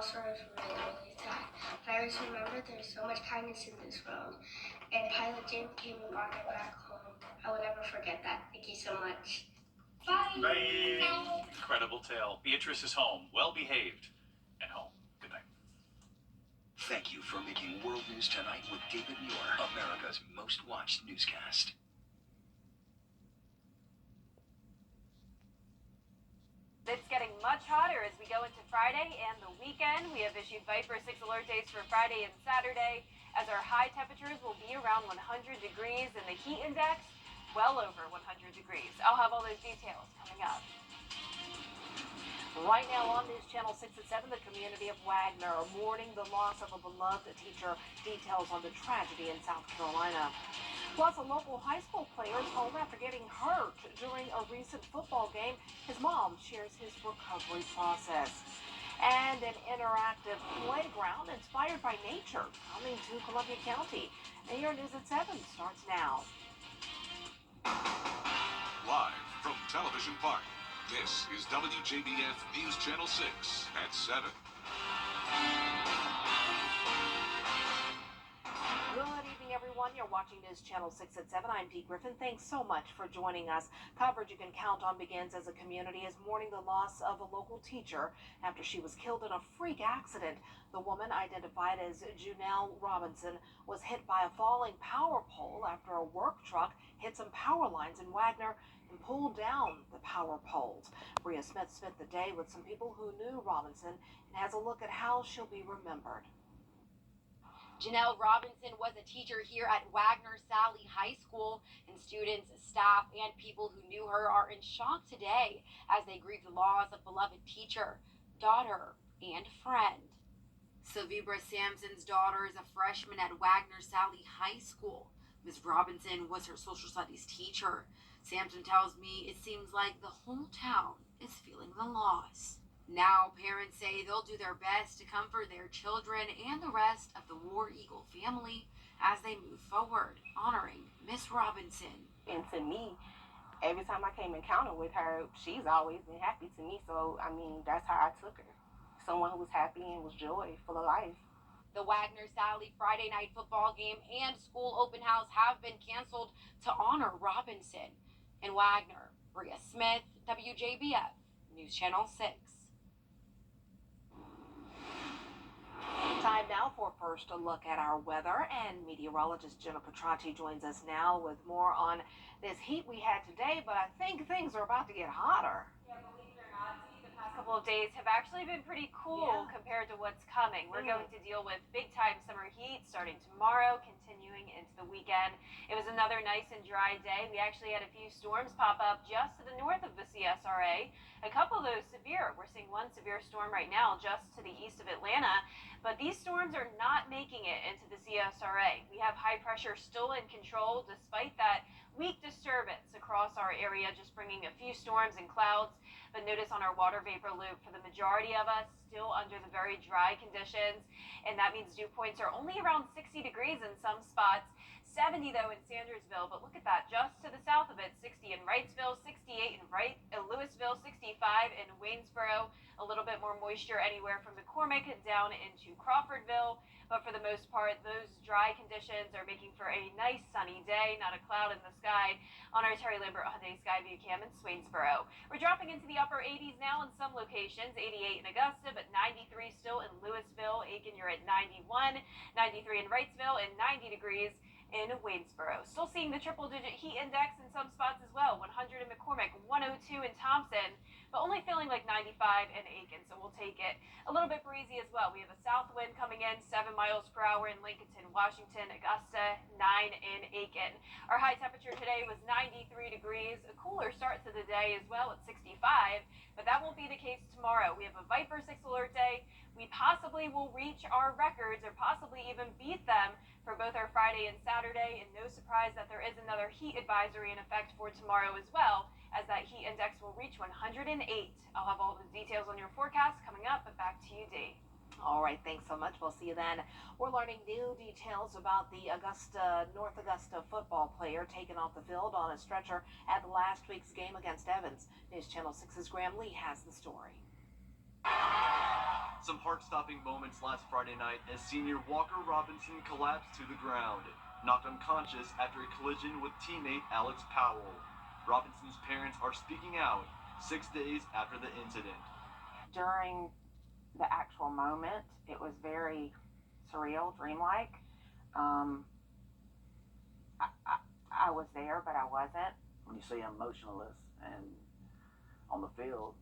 Sorry for really, really sad. But I always remember there's so much kindness in this world. And Pilot Jim came and brought her back home. I will never forget that. Thank you so much. Bye. Bye. Incredible tale. Beatrice is home, well behaved, and home. Good night. Thank you for making World News Tonight with David Muir, America's most watched newscast. It's getting much hotter as we go into Friday and the weekend. We have issued Viper 6 alert dates for Friday and Saturday, as our high temperatures will be around 100 degrees and the heat index well over 100 degrees. I'll have all those details coming up. Right now on News Channel 6 at 7, the community of Wagner mourning the loss of a beloved teacher. Details on the tragedy in South Carolina. Plus, a local high school player is home after getting hurt during a recent football game. His mom shares his recovery process. And an interactive playground inspired by nature coming to Columbia County. And your News at 7 starts now. Live from Television Park, this is WJBF News Channel 6 at 7. Good evening, everyone. You're watching News Channel 6 at 7. I'm Pete Griffin. Thanks so much for joining us. Coverage you can count on begins as a community is mourning the loss of a local teacher after she was killed in a freak accident. The woman, identified as Janelle Robinson, was hit by a falling power pole after a work truck hit some power lines in Wagner and pulled down the power poles. Bria Smith spent the day with some people who knew Robinson and has a look at how she'll be remembered. Janelle Robinson was a teacher here at Wagner Sally High School, and students, staff, and people who knew her are in shock today as they grieve the loss of beloved teacher, daughter, and friend. Savibra Sampson's daughter is a freshman at Wagner Sally High School. Ms. Robinson was her social studies teacher. Sampson tells me it seems like the whole town is feeling the loss. Now, parents say they'll do their best to comfort their children and the rest of the War Eagle family as they move forward, honoring Miss Robinson. And to me, every time I came in encounter with her, she's always been happy to me. So, I mean, that's how I took her. Someone who was happy and was joy, full of life. The Wagner Sally Friday night football game and school open house have been canceled to honor Robinson. In Wagner, Bria Smith, WJBF, News Channel 6. Time now for first a look at our weather, and meteorologist Jenna Petracci joins us now with more on this heat we had today, but I think things are about to get hotter. Yeah, believe it or not, the past couple of days have actually been pretty cool compared to what's coming. We're going to deal with big time summer heat starting tomorrow, continuing into the weekend. It was another nice and dry day. We actually had a few storms pop up just to the north of the CSRA. A couple of those severe. We're seeing one severe storm right now just to the east of Atlanta, but these storms are not making it into the CSRA. We have high pressure still in control despite that weak disturbance across our area, just bringing a few storms and clouds. But notice on our water vapor loop, for the majority of us, still under the very dry conditions, and that means dew points are only around 60 degrees in some spots. 70 though in Sandersville, but look at that, just to the south of it, 60 in Wrightsville, 68 in Louisville, 65 in Waynesboro, a little bit more moisture anywhere from McCormick down into Crawfordville, but for the most part, those dry conditions are making for a nice sunny day, not a cloud in the sky on our Terry Lambert Hyundai Skyview Cam in Swainsboro. We're dropping into the upper 80s now in some locations, 88 in Augusta, but 93 still in Louisville. Aiken, you're at 91, 93 in Wrightsville, and 90 degrees in Waynesboro. Still seeing the triple-digit heat index in some spots as well. 100 in McCormick, 102 in Thompson, but only feeling like 95 in Aiken, so we'll take it. A little bit breezy as well. We have a south wind coming in, 7 miles per hour in Lincolnton, Washington, Augusta, 9 in Aiken. Our high temperature today was 93 degrees. A cooler start to the day as well at 65, but that won't be the case tomorrow. We have a Viper 6 alert day. We possibly will reach our records or possibly even beat them for both our Friday and Saturday, and no surprise that there is another heat advisory in effect for tomorrow as well, as that heat index will reach 108. I'll have all the details on your forecast coming up, but back to you, Dee. All right, thanks so much. We'll see you then. We're learning new details about the North Augusta football player taken off the field on a stretcher at last week's game against Evans. News Channel 6's Graham Lee has the story. Some heart-stopping moments last Friday night as senior Walker Robinson collapsed to the ground, knocked unconscious after a collision with teammate Alex Powell. Robinson's parents are speaking out 6 days after the incident. During the actual moment, it was very surreal, dreamlike. I was there, but I wasn't. When you see him motionless and on the field,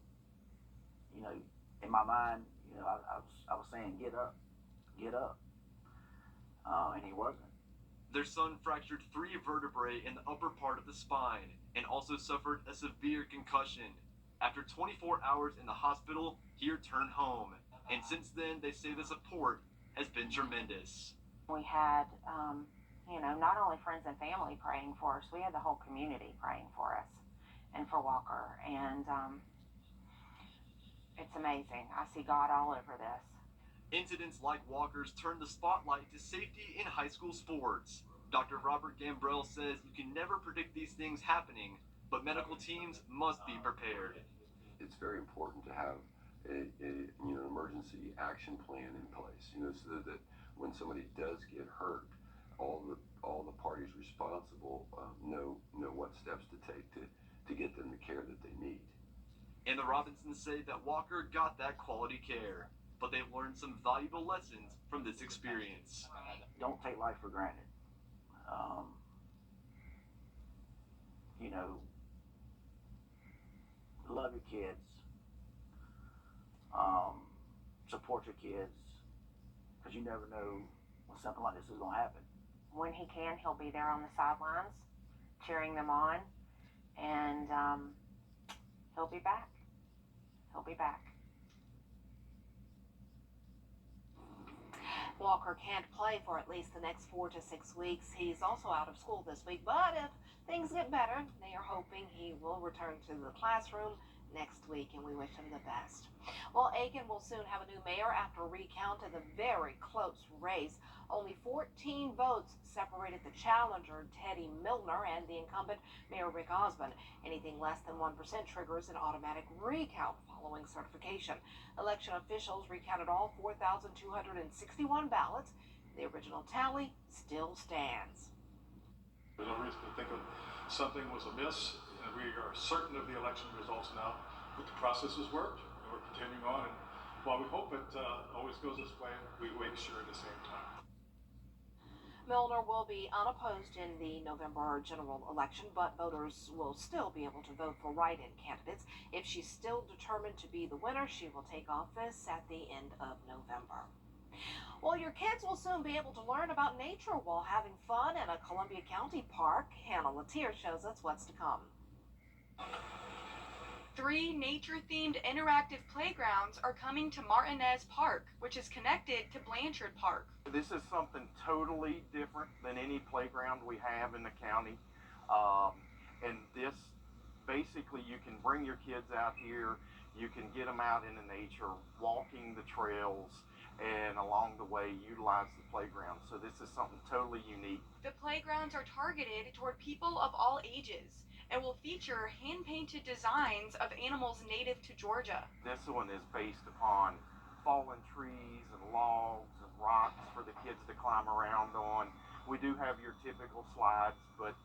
you know, in my mind, you know, I was saying, get up, and he wasn't. Their son fractured 3 vertebrae in the upper part of the spine and also suffered a severe concussion. After 24 hours in the hospital, he returned home. And since then, they say the support has been tremendous. We had, not only friends and family praying for us, we had the whole community praying for us and for Walker. And it's amazing. I see God all over this. Incidents like Walker's turn the spotlight to safety in high school sports. Dr. Robert Gambrell says you can never predict these things happening, but medical teams must be prepared. It's very important to have an emergency action plan in place, so that when somebody does get hurt, all the parties responsible know what steps to take to get them the care that they need. And the Robinsons say that Walker got that quality care, but they've learned some valuable lessons from this experience. Don't take life for granted. Love your kids. Support your kids, because you never know when something like this is going to happen. When he can, he'll be there on the sidelines, cheering them on, and he'll be back. He'll be back. Walker can't play for at least the next 4 to 6 weeks. He's also out of school this week, but if things get better, they are hoping he will return to the classroom next week, and we wish him the best. Well, Aiken will soon have a new mayor after a recount of the very close race. Only 14 votes separated the challenger, Teddy Milner, and the incumbent, Mayor Rick Osmond. Anything less than 1% triggers an automatic recount following certification. Election officials recounted all 4,261 ballots. The original tally still stands. There's no reason to think of something was amiss, and we are certain of the election results now. But the process has worked, and we're continuing on. And while we hope it always goes this way, we make sure at the same time. Milner will be unopposed in the November general election, but voters will still be able to vote for write-in candidates. If she's still determined to be the winner, she will take office at the end of November. Well, your kids will soon be able to learn about nature while having fun in a Columbia County park. Hannah Latier shows us what's to come. 3 nature-themed interactive playgrounds are coming to Martinez Park, which is connected to Blanchard Park. This is something totally different than any playground we have in the county. And this, basically, you can bring your kids out here, you can get them out into nature, walking the trails, and along the way utilize the playground. So this is something totally unique. The playgrounds are targeted toward people of all ages and will feature hand-painted designs of animals native to Georgia. This one is based upon fallen trees and logs and rocks for the kids to climb around on. We do have your typical slides, but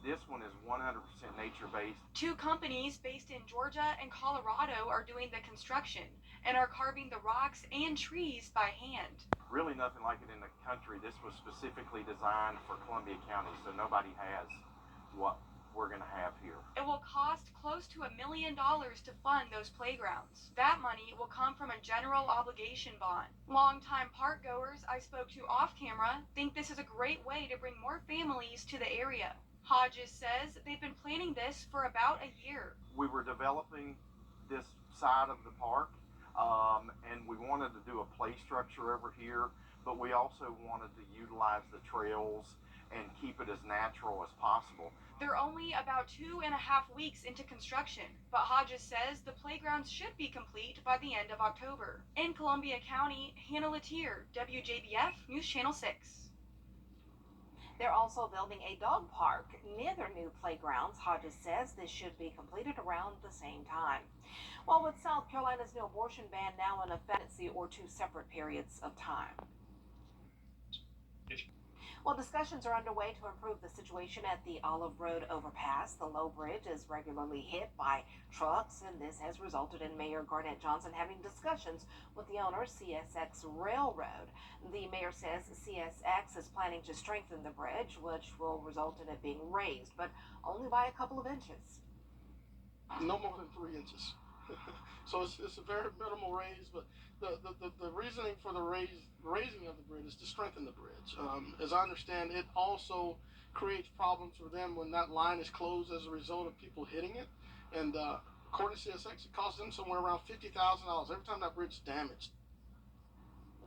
this one is 100% nature-based. 2 companies based in Georgia and Colorado are doing the construction and are carving the rocks and trees by hand. Really nothing like it in the country. This was specifically designed for Columbia County, so nobody has what we're going to have here. It will cost close to $1 million to fund those playgrounds. That money will come from a general obligation bond. Longtime park goers I spoke to off camera think this is a great way to bring more families to the area. Hodges says they've been planning this for about a year. We were developing this side of the park, and we wanted to do a play structure over here, but we also wanted to utilize the trails and keep it as natural as possible. They're only about 2.5 weeks into construction, but Hodges says the playgrounds should be complete by the end of October. In Columbia County, Hannah Latier, WJBF News Channel 6. They're also building a dog park near their new playgrounds. Hodges says this should be completed around the same time. Well, with South Carolina's new abortion ban now in effect, or 2 separate periods of time. Well, discussions are underway to improve the situation at the Olive Road overpass. The low bridge is regularly hit by trucks, and this has resulted in Mayor Garnett Johnson having discussions with the owner, CSX Railroad. The mayor says CSX is planning to strengthen the bridge, which will result in it being raised, but only by a couple of inches. No more than 3 inches. So it's a very minimal raise, but the reasoning for the raising of the bridge is to strengthen the bridge. As I understand, it also creates problems for them when that line is closed as a result of people hitting it. And according to CSX, it costs them somewhere around $50,000 every time that bridge is damaged.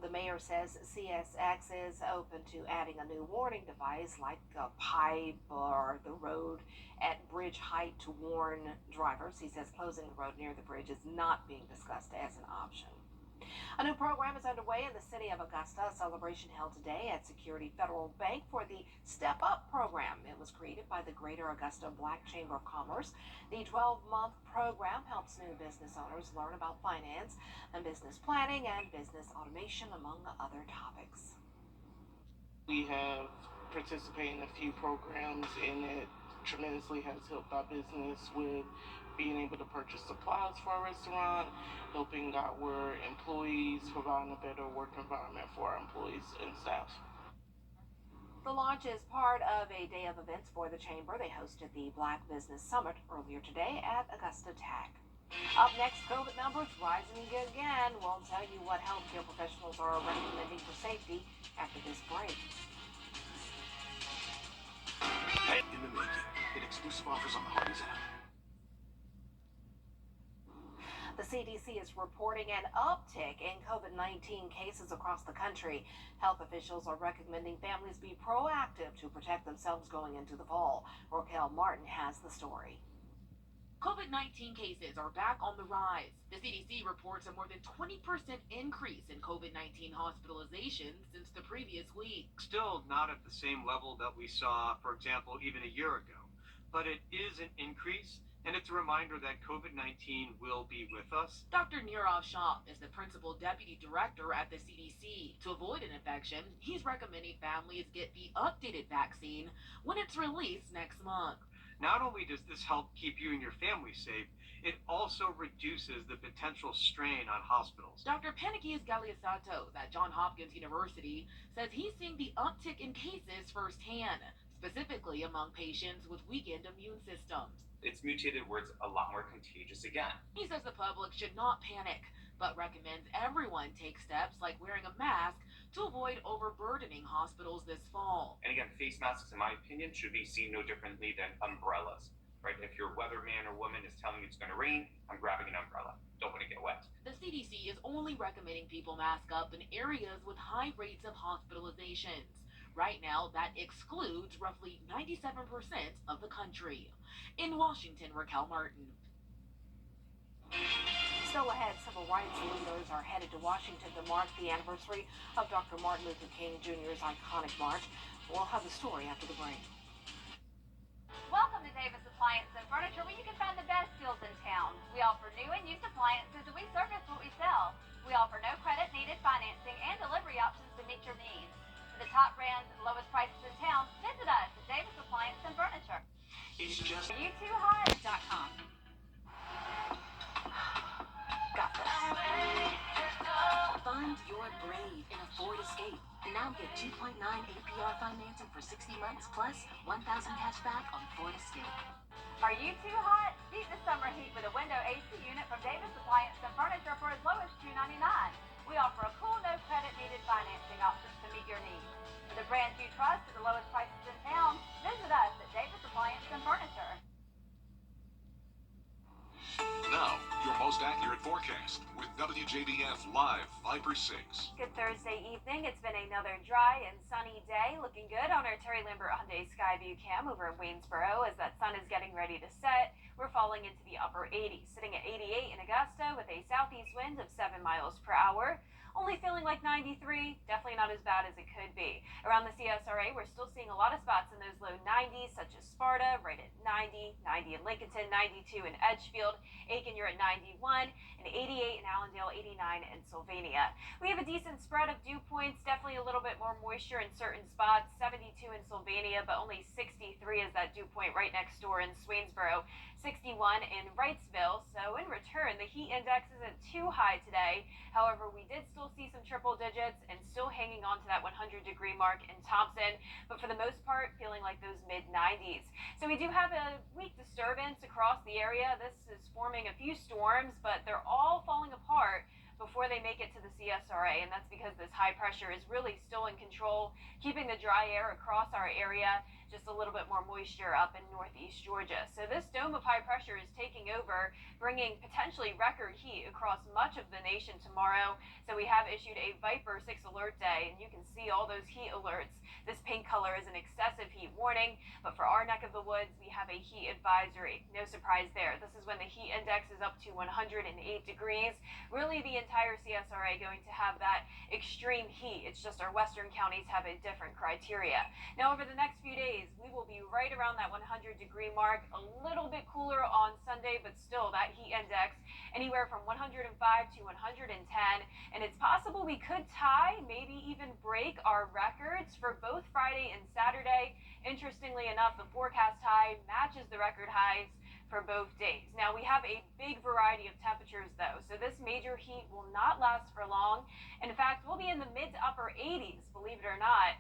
The mayor says CSX is open to adding a new warning device like a pipe or the road at bridge height to warn drivers. He says closing the road near the bridge is not being discussed as an option. A new program is underway in the city of Augusta. A celebration held today at Security Federal Bank for the Step Up program. It was created by the Greater Augusta Black Chamber of Commerce. The 12-month program helps new business owners learn about finance and business planning and business automation, among other topics. We have participated in a few programs, and it tremendously has helped our business with being able to purchase supplies for our restaurant, helping our employees, providing a better work environment for our employees and staff. The launch is part of a day of events for the Chamber. They hosted the Black Business Summit earlier today at Augusta Tech. Up next, COVID numbers rising again. We'll tell you what healthcare professionals are recommending for safety after this break. In the making, get exclusive offers on the Hardee's app. The CDC is reporting an uptick in COVID-19 cases across the country. Health officials are recommending families be proactive to protect themselves going into the fall. Raquel Martin has the story. COVID-19 cases are back on the rise. The CDC reports a more than 20% increase in COVID-19 hospitalizations since the previous week. Still not at the same level that we saw, for example, even a year ago. But it is an increase, and it's a reminder that COVID-19 will be with us. Dr. Nirav Shah is the principal deputy director at the CDC. To avoid an infection, he's recommending families get the updated vaccine when it's released next month. Not only does this help keep you and your family safe, it also reduces the potential strain on hospitals. Dr. Panikis Galiasatos at Johns Hopkins University says he's seeing the uptick in cases firsthand, specifically among patients with weakened immune systems. It's mutated where it's a lot more contagious again. He says the public should not panic, but recommends everyone take steps like wearing a mask to avoid overburdening hospitals this fall. And again, face masks, in my opinion, should be seen no differently than umbrellas, right? If your weatherman or woman is telling you it's going to rain, I'm grabbing an umbrella. Don't want to get wet. The CDC is only recommending people mask up in areas with high rates of hospitalizations. Right now, that excludes roughly 97% of the country. In Washington, Raquel Martin. Still ahead, civil rights leaders are headed to Washington to mark the anniversary of Dr. Martin Luther King Jr.'s iconic march. We'll have the story after the break. Welcome to Davis Appliance and Furniture, where you can find the best deals in town. We offer new and used appliances, and we service what we sell. We offer no credit needed financing and delivery options to meet your needs. For the top brands and lowest prices in town, visit us at Davis Appliance and Furniture. It's just U2Hot.com. Fund your brave in a Ford Escape. Now get 2.9 APR financing for 60 months plus 1,000 cash back on Ford Escape. Are you too hot? Beat the summer heat with a window AC unit from Davis Appliance and Furniture for as low as $299. We offer a cool, no credit needed financing options to meet your needs. For the brands you trust at the lowest prices in town, visit us at Davis Appliance and Furniture. Now, your most accurate forecast with WJBF Live Viper 6. Good Thursday evening. It's been another dry and sunny day. Looking good on our Terry Lambert Hyundai Skyview cam over in Waynesboro as that sun is getting ready to set. We're falling into the upper 80s, sitting at 88 in Augusta with a southeast wind of 7 miles per hour. Only feeling like like 93, definitely not as bad as it could be. Around the CSRA, we're still seeing a lot of spots in those low 90s, such as Sparta, right at 90, 90 in Lincolnton, 92 in Edgefield, Aiken, you're at 91, and 88 in Allendale, 89 in Sylvania. We have a decent spread of dew points, definitely a little bit more moisture in certain spots, 72 in Sylvania, but only 63 is that dew point right next door in Swainsboro, 61 in Wrightsville. So in return, the heat index isn't too high today. However, we did still see some triple digits and still hanging on to that 100-degree mark in Thompson, but for the most part, feeling like those mid-90s. So we do have a weak disturbance across the area. This is forming a few storms, but they're all falling apart before they make it to the CSRA, and that's because this high pressure is really still in control, keeping the dry air across our area, just a little bit more moisture up in northeast Georgia. So this dome of high pressure is taking over, bringing potentially record heat across much of the nation tomorrow. So we have issued a Viper 6 alert day, and you can see all those heat alerts. This pink color is an excessive heat warning, but for our neck of the woods, we have a heat advisory. No surprise there. This is when the heat index is up to 108 degrees. Really, the entire CSRA going to have that extreme heat. It's just our western counties have a different criteria. Now, over the next few days, we will be right around that 100-degree mark, a little bit cooler on Sunday, but still that heat index anywhere from 105 to 110, and it's possible we could tie, maybe even break our records for both Friday and Saturday. Interestingly enough, the forecast high matches the record highs for both days. Now, we have a big variety of temperatures though, so this major heat will not last for long. In fact, we'll be in the mid to upper 80s, believe it or not,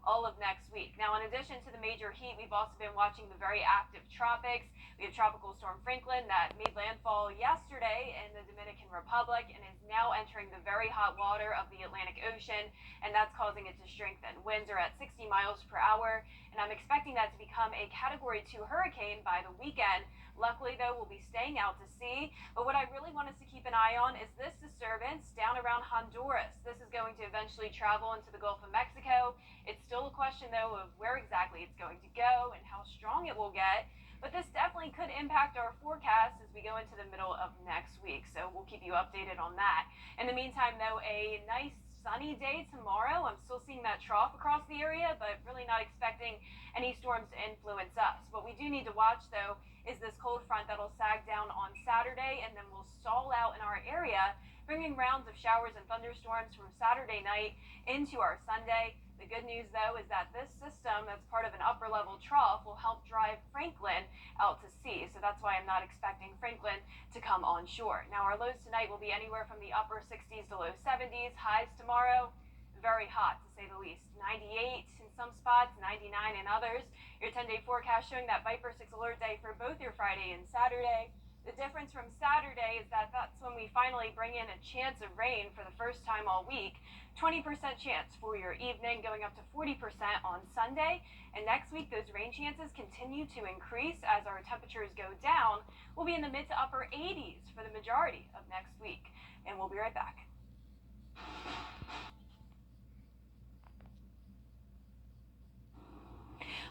all of next week. Now, in addition to the major heat, we've also been watching the very active tropics. We have Tropical Storm Franklin that made landfall yesterday in the Dominican Republic and is now entering the very hot water of the Atlantic Ocean, and that's causing it to strengthen. Winds are at 60 miles per hour, and I'm expecting that to become a Category 2 hurricane by the weekend. Luckily, though, we'll be staying out to sea, but what I really want us to keep an eye on is this disturbance down around Honduras. This is going to eventually travel into the Gulf of Mexico. It's still a question, though, of where exactly it's going to go and how strong it will get, but this definitely could impact our forecast as we go into the middle of next week, so we'll keep you updated on that. In the meantime, though, a nice sunny day tomorrow. I'm still seeing that trough across the area, but really not expecting any storms to influence us. What we do need to watch, though, is this cold front that'll sag down on Saturday and then will stall out in our area, bringing rounds of showers and thunderstorms from Saturday night into our Sunday. The good news, though, is that this system that's part of an upper level trough will help drive Franklin out to sea. So that's why I'm not expecting Franklin to come on shore. Now, our lows tonight will be anywhere from the upper 60s to low 70s. Highs tomorrow, very hot to say the least. 98 in some spots, 99 in others. Your 10-day forecast showing that Viper 6 alert day for both your Friday and Saturday. The difference from Saturday is that that's when we finally bring in a chance of rain for the first time all week. 20% chance for your evening, going up to 40% on Sunday. And next week, those rain chances continue to increase as our temperatures go down. We'll be in the mid to upper 80s for the majority of next week. And we'll be right back.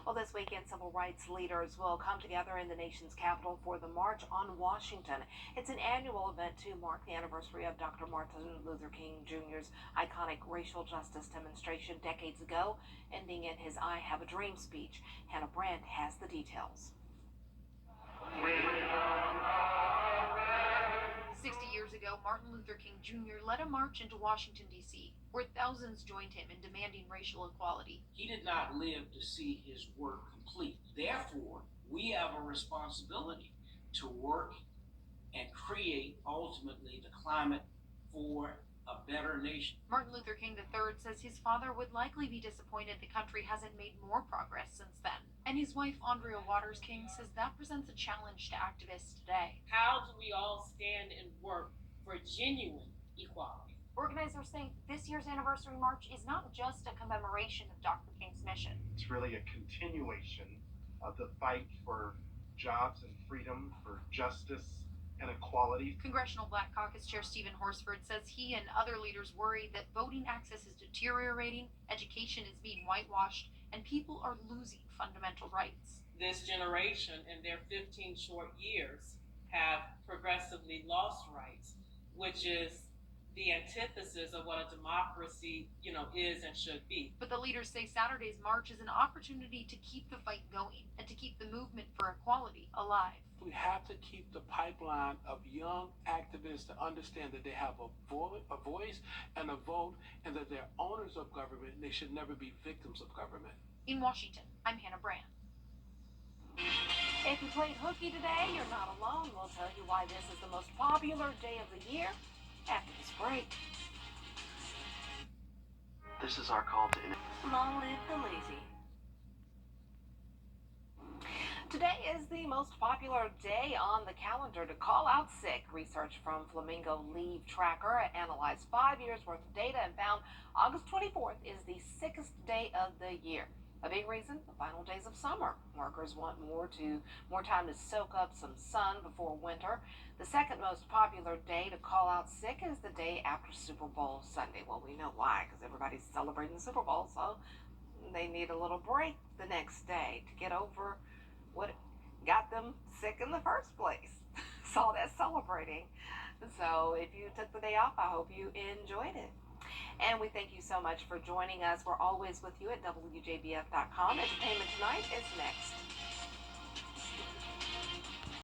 Well, this weekend, civil rights leaders will come together in the nation's capital for the March on Washington. It's an annual event to mark the anniversary of Dr. Martin Luther King Jr.'s iconic racial justice demonstration decades ago, ending in his I Have a Dream speech. Hannah Brandt has the details. 60 years ago, Martin Luther King Jr. led a march into Washington, D.C., where thousands joined him in demanding racial equality. He did not live to see his work complete. Therefore, we have a responsibility to work and create, ultimately, the climate for a better nation. Martin Luther King III says his father would likely be disappointed the country hasn't made more progress since then. And his wife, Andrea Waters King, says that presents a challenge to activists today. How do we all stand and work for genuine equality? Organizers say this year's anniversary march is not just a commemoration of Dr. King's mission. It's really a continuation of the fight for jobs and freedom, for justice and equality. Congressional Black Caucus Chair Stephen Horsford says he and other leaders worry that voting access is deteriorating, education is being whitewashed, and people are losing fundamental rights. This generation, in their 15 short years, have progressively lost rights, which is the antithesis of what a democracy, is and should be. But the leaders say Saturday's march is an opportunity to keep the fight going and to keep the movement for equality alive. We have to keep the pipeline of young activists to understand that they have a voice and a vote, and that they're owners of government, and they should never be victims of government. In Washington, I'm Hannah Brand. If you played hooky today, you're not alone. We'll tell you why this is the most popular day of the year after this break. This is our call to Long live the lazy. Today is the most popular day on the calendar to call out sick. Research from Flamingo Leave Tracker analyzed 5 years worth of data and found August 24th is the sickest day of the year. A big reason, the final days of summer. Workers want more time to soak up some sun before winter. The second most popular day to call out sick is the day after Super Bowl Sunday. Well, we know why, because everybody's celebrating the Super Bowl, so they need a little break the next day to get over what got them sick in the first place. So that's celebrating. So if you took the day off, I hope you enjoyed it. And we thank you so much for joining us. We're always with you at WJBF.com. Entertainment Tonight is next.